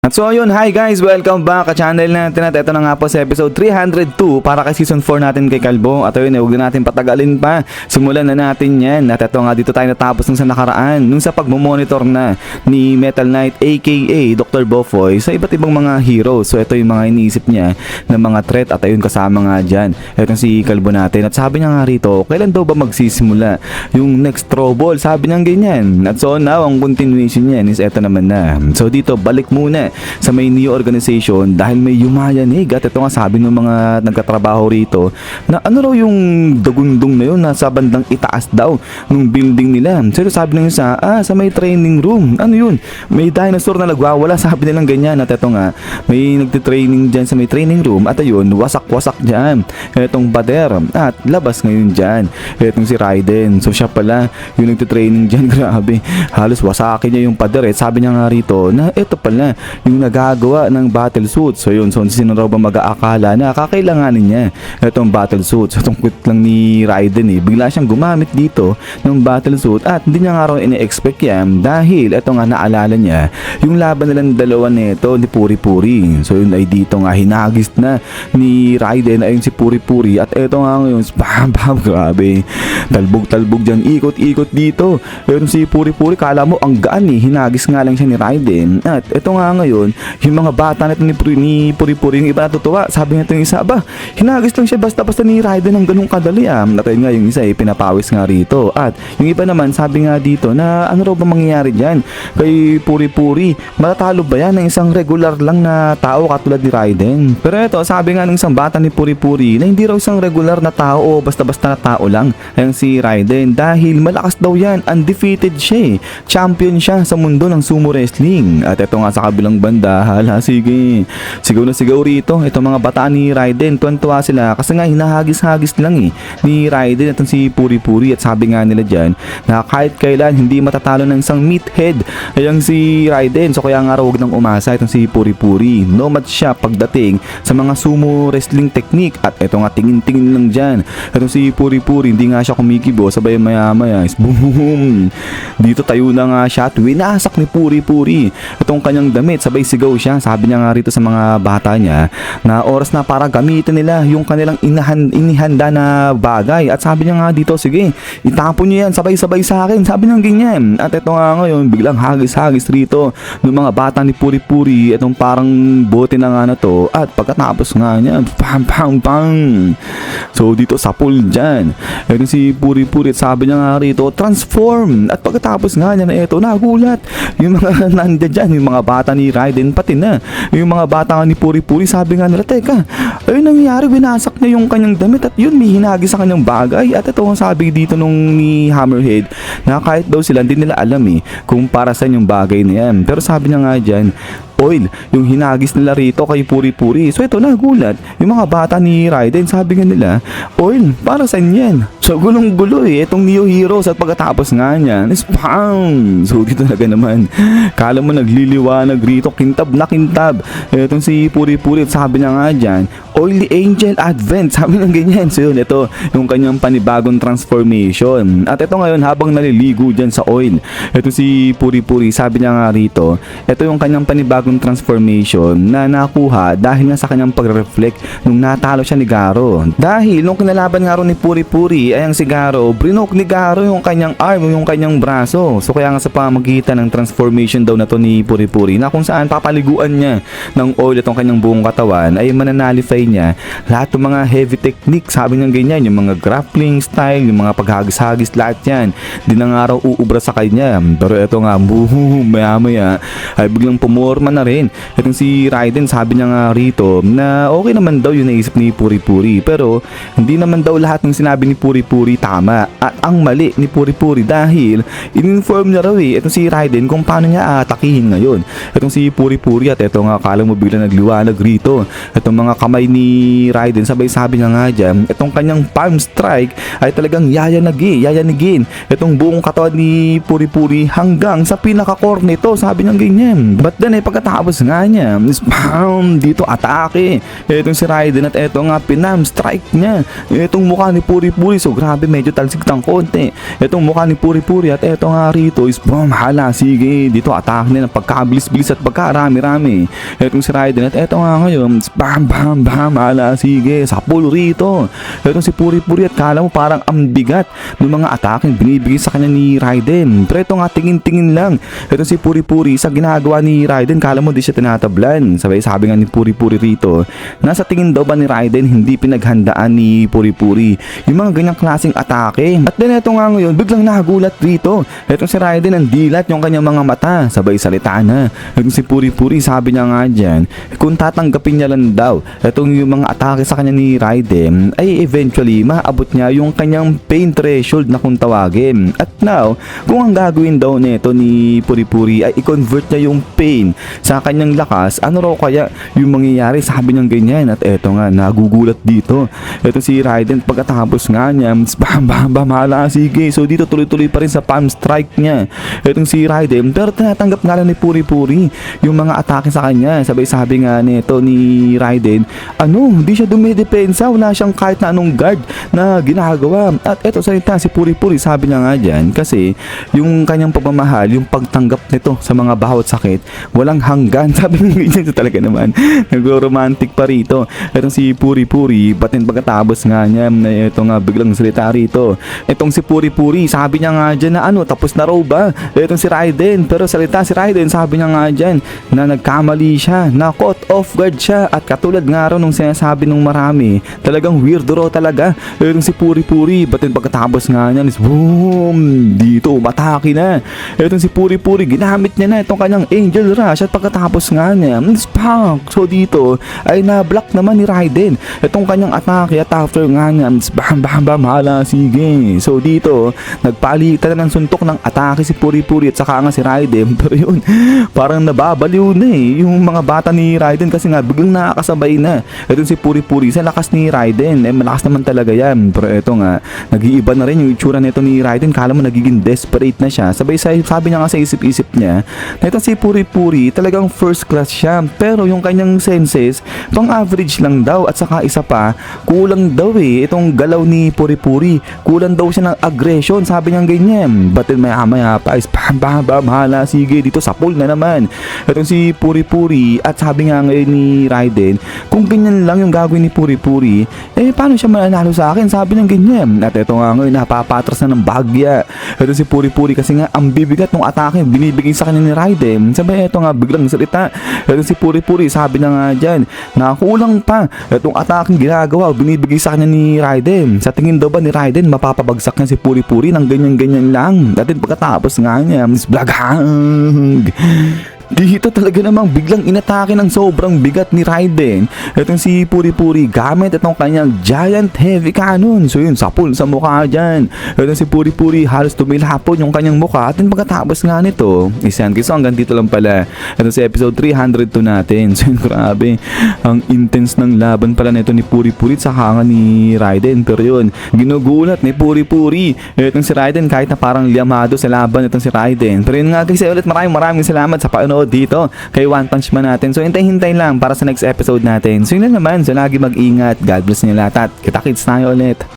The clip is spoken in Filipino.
At so ayun, hi guys! Welcome back sa channel natin at ito na nga po sa episode 302 para kay season 4 natin kay Kalbo. At ayun, huwag na natin patagalin pa. Simulan na natin yan. At ito nga, dito tayo natapos nung sa nakaraan. Nung sa pagmomonitor na ni Metal Knight aka Dr. Bofoy sa iba't ibang mga heroes. So ito yung mga iniisip niya ng mga threat at ayun kasama nga dyan. Ito si Kalbo natin. At sabi niya nga rito, kailan daw ba magsisimula yung next trouble? Sabi niya ganyan. At so now, ang continuation niyan is ito naman na. So dito, balik muna sa may Neo organization dahil may yumayanig at ito nga sabi ng mga nagkatrabaho rito na ano raw yung dugundong na yun nasa bandang itaas daw nung building nila. So sabi ng isa, sa may training room, ano yun, may dinosaur na nagwawala, sabi nilang ganyan. At ito nga, may nagtitraining dyan sa may training room at ayun, wasak-wasak dyan itong bader at labas ngayon dyan itong si Raiden. So siya pala yung nagtitraining dyan. Grabe, halos wasakin niya yung pader. Sabi niya nga rito na ito pala yung nagagawa ng battle suit. So yun, so sino raw ba mag-aakala na kakailanganin niya itong battle suit. So itong quit lang ni Raiden bigla siyang gumamit dito ng battle suit at hindi niya nga raw ini-expect yan dahil ito nga naalala niya yung laban nilang dalawa nito ni Puri-Puri. So yun ay dito nga hinagis na ni Raiden ayun si Puri-Puri at ito nga ngayon bam, grabe, talbog-talbog dyan, ikot-ikot dito. Yun si Puri-Puri, kala mo ang gaan hinagis nga lang siya ni Raiden. At ito nga ngayon yung mga bata nito ni Puri-Puri, yung iba natutuwa. Sabi nito yung isa, hinagis lang siya basta-basta ni Raiden ng ganung kadali. At nga yung isa pinapawis nga rito. At yung iba naman sabi nga dito na ano raw ba mangyayari dyan kay Puri-Puri, matatalo ba yan ng isang regular lang na tao katulad ni Raiden? Pero ito, sabi nga ng isang bata ni Puri-Puri na hindi raw isang regular na tao o basta-basta na tao lang ayang si Raiden dahil malakas daw yan, undefeated siya champion siya sa mundo ng sumo wrestling. At ito nga sa kabilang banda, sige, sigaw na sigaw rito itong mga bata ni Raiden. Tuwan-tuwa sila kasi nga hinahagis-hagis lang ni Raiden at si Puri-Puri. At sabi nga nila dyan na kahit kailan hindi matatalo ng isang meathead ayang si Raiden. So kaya nga huwag nang umasa itong si Puri-Puri. No match siya pagdating sa mga sumo wrestling technique. At ito nga tingin-tingin lang dyan itong si Puri-Puri, hindi nga siya kumikibo, sabay maya-maya boom, dito tayo na nga siya at winasak ni Puri-Puri itong kanyang damit. Sabay sigaw siya. Sabi niya nga rito sa mga bata niya na oras na para gamitin nila yung kanilang inihanda na bagay. At sabi niya nga dito, sige, itapon niyo yan sabay-sabay sa akin. Sabi niya ganyan. At ito nga ngayon, biglang hagis-hagis rito ng mga bata ni Puri-Puri itong parang bote na nga na to. At pagkatapos nga niya, pang. So dito sa pool dyan, ito si Puri-Puri at sabi niya nga rito, transform. At pagkatapos nga niya na ito, nagulat yung mga nandiyan dyan, yung mga bata ni Raiden, pati na yung mga bata ni Puri-Puri. Sabi nga nila, teka, ayun nangyari, winasak niya yung kanyang damit at yun, may hinagi sa kanyang bagay. At ito ang sabi dito nung ni Hammerhead na kahit daw sila hindi nila alam kung para saan yung bagay na yan. Pero sabi niya nga dyan, oil, yung hinagis nila rito kay Puri-Puri. So ito, nagulat yung mga bata ni Raiden. Sabi nga nila, oil, para saan yan? So gulong-gulo itong Neo Heroes. At pagkatapos nga niyan is bang! So dito talaga naman, kala mo nagliliwanag rito, kintab na kintab itong si Puri-Puri. At sabi niya nga dyan, Oily Angel Advent, sabi ng ganyan. So yun, ito yung kanyang panibagong transformation. At ito ngayon, habang naliligo dyan sa oil, ito si Puri-Puri, sabi niya nga rito, ito yung kanyang panibagong transformation na nakuha dahil nga sa kanyang pag-reflect nung natalo siya ni Garo. Dahil nung kinalaban nga ron ni Puri-Puri ay ang si Garo, brinok ni Garo yung kanyang arm, yung kanyang braso. So kaya nga sa pamagitan ng transformation daw na to ni Puri-Puri na kung saan papaliguan niya ng oil itong kanyang buong katawan ay mananalify niya lahat ng mga heavy technique. Sabi niya ganyan, yung mga grappling style, yung mga paghagis-hagis, lahat yan di na nga raw uubra sa kanya. Pero ito nga, boom, maya-maya ay biglang pumorma na rin itong si Raiden. Sabi niya nga rito na okay naman daw yung naisip ni Puri-Puri, pero hindi naman daw lahat ng sinabi ni Puri-Puri tama at ang mali ni Puri-Puri dahil in-inform niya raw itong si Raiden kung paano niya atakihin ngayon itong si Puri-Puri. At ito nga, kala mo bigla nagliwanag rito itong mga kamay ni Raiden. Sabay sabi niya nga dyan, itong kanyang palm strike ay talagang yayanigin itong buong katawan ni Puri-Puri hanggang sa pinaka-core nito. Sabi niya ganyan. But then pagkatapos pagkatapos nga niya, spam, dito atake. Etong si Raiden at eto nga pinam strike niya. Etong mukha ni Puri-Puri, so grabe medyo talsik ng konti. Etong mukha ni Puri-Puri at eto nga rito is boom, hala, sige, dito atake niya ng pagkabilis-bilis at pagkarami-rami. Etong si Raiden at eto nga ngayon, bam bam bam, hala, sige, sapul rito. Etong si Puri-Puri at kala mo parang ang bigat ng mga atake binibigay sa kanya ni Raiden. Pero ito nga tingin-tingin lang. Etong si Puri-Puri sa ginagawa ni Raiden, kala mo di siya tinatablan. Sabi nga ni Puri-Puri rito, nasa tingin daw ba ni Raiden hindi pinaghandaan ni Puri-Puri yung mga ganyang klaseng atake. At then eto nga ngayon, biglang nagulat dito. Etong si Raiden ang dilat yung kanyang mga mata. Sabay salita na. Etong si Puri-Puri, sabi niya nga dyan, kung tatanggapin niya lang daw etong yung mga atake sa kanya ni Raiden, ay eventually maabot niya yung kanyang pain threshold na kung tawagin. At now, kung ang gagawin daw nito ni Puri-Puri ay i-convert niya yung pain sa kanyang lakas, ano raw kaya yung mangyayari, sabi niyang ganyan. At eto nga, nagugulat dito. Eto si Raiden, pagkatapos nga niya, bam bam bam, hala, sige. So dito tuloy-tuloy pa rin sa palm strike niya etong si Raiden, pero tinatanggap nga lang ni Puri-Puri yung mga atake sa kanya. Sabi nga nito ni Raiden, hindi siya dumidepensa, wala siyang kahit na anong guard na ginagawa. At eto salita si Puri-Puri, sabi niya nga dyan, kasi yung kanyang pagmamahal, yung pagtanggap nito sa mga bawat sakit, walang hanggan. Sabi niya ganyan, talaga naman nagro-romantic pa rito etong si Puri-Puri. Batin pagkatapos nga niya, ito nga biglang salita rito etong si Puri-Puri, sabi niya nga dyan na tapos na raw ba etong si Raiden. Pero salita si Raiden, sabi niya nga dyan na nagkamali siya, na caught off guard siya. At katulad nga raw nung sinasabi nung marami, talagang weirdo raw talaga etong si Puri-Puri. Batin pagkatapos nga niya is boom, dito umatake na etong si Puri-Puri, ginamit niya na itong kanyang Angel Rush. At pagkatapos nga niya, spank, so dito ay na-block naman ni Raiden itong kanyang atake. At after nga niya, bam bam bam, hala, sige. So dito nagpalitan na ng suntok ng atake si Puri-Puri at saka nga si Raiden. Pero yun, parang nababaliw na yung mga bata ni Raiden, kasi nga biglang nakakasabay na itong si Puri-Puri sa lakas ni Raiden. Malakas naman talaga yan. Pero eto nga, nag-iiba na rin yung itsura nito ni Raiden, kala mo nagiging desperate na siya. Sabi niya nga sa isip-isip niya na itong si Puri-Puri talagang first class siya, pero yung kanyang senses pang average lang daw. At saka isa pa, kulang daw itong galaw ni Puri-Puri, kulang daw siya ng aggression, sabi niya ganyan. But then maya pa is bam bam bam, hala, sige, dito sa pool na naman itong si Puri-Puri. At sabi nga ngayon ni Raiden, kung ganyan lang yung gagawin ni Puri-Puri, paano siya mananalo sa akin, sabi niya ganyan. At ito nga ngayon, napapatras na ng bagya itong si Puri-Puri, kasi nga ang bibigat ng atake binibigay sa kanya ni Raiden. Sabi ito nga biglang salita itong si Puri-Puri, sabi na nga dyan, nakulang pa itong atake ginagawa binibigay sa kanya ni Raiden. Sa tingin daw ba ni Raiden mapapabagsak niya si Puri-Puri ng ganyan-ganyan lang? At pagkatapos nga niya, blaghang, dito talaga namang biglang inatake ng sobrang bigat ni Raiden itong si Puri-Puri gamit itong kanyang giant heavy cannon. So yun, sapul sa mukha dyan itong si Puri-Puri, halos tumilapon yung kanyang mukha. At pagkatapos nga nito, isyan, so hanggang dito lang pala itong si episode 302 natin. So yun, grabe, ang intense ng laban pala nito ni Puri-Puri sa hanga ni Raiden. Pero yun, ginugulat ni Puri-Puri itong si Raiden, kahit na parang liamado sa laban itong si Raiden. Pero yun nga guys, ulit maraming salamat sa paanood dito kay One Punch Man natin. So hintay lang para sa next episode natin. So yun na naman, so lagi mag-ingat, God bless niyo lahat at kita-kits tayo ulit.